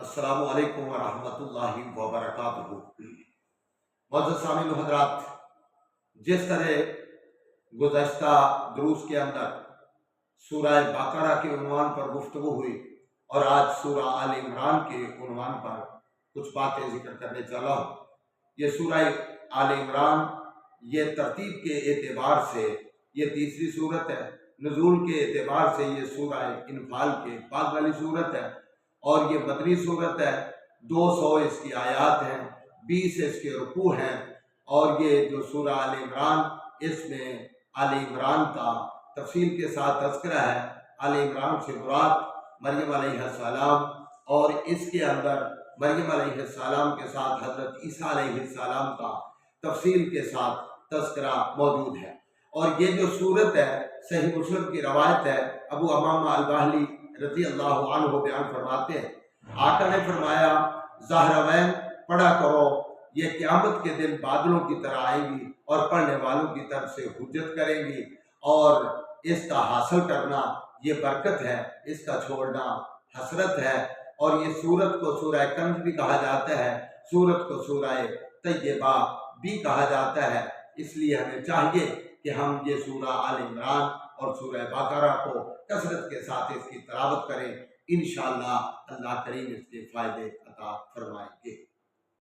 السلام علیکم ورحمۃ اللہ وبرکاتہ۔ معزز سامعین و حضرات، جس طرح گزشتہ دروس کے اندر سورہ بقرہ کے عنوان پر گفتگو ہوئی اور آج سورہ آل عمران کے عنوان پر کچھ باتیں ذکر کرنے چلا ہوں۔ یہ سورہ آل عمران یہ ترتیب کے اعتبار سے یہ تیسری صورت ہے، نزول کے اعتبار سے یہ سورہ انفال کے بعد والی صورت ہے اور یہ مدنی صورت ہے۔ 200 اس کی آیات ہیں، 20 اس کے رکوع ہیں، اور یہ جو سورہ آل عمران اس میں آل عمران کا تفصیل کے ساتھ تذکرہ ہے۔ آل عمران سے مراد مریم علیہ السلام، اور اس کے اندر مریم علیہ السلام کے ساتھ حضرت عیسیٰ علیہ السلام کا تفصیل کے ساتھ تذکرہ موجود ہے۔ اور یہ جو صورت ہے صحیح مسلم کی روایت ہے، ابو امامہ الباہلی رضی اللہ عنہ بیان فرماتے ہیں، آقا نے فرمایا زہراوین پڑھا کرو، یہ قیامت کے دن بادلوں کی طرح آئیں گی اور پڑھنے والوں کی طرف سے حجت کریں گی، اور اس کا حاصل کرنا یہ برکت ہے، اس کا چھوڑنا حسرت ہے۔ اور یہ سورت کو سورہ کنز بھی کہا جاتا ہے، سورت کو سورہ طیبہ بھی کہا جاتا ہے۔ اس لیے ہمیں چاہیے کہ ہم یہ سورہ آل عمران اور سورہ بقرہ کو کثرت کے ساتھ اس کی تلاوت کریں، انشاءاللہ اللہ کریم اس کے فائدے عطا فرمائیں گے۔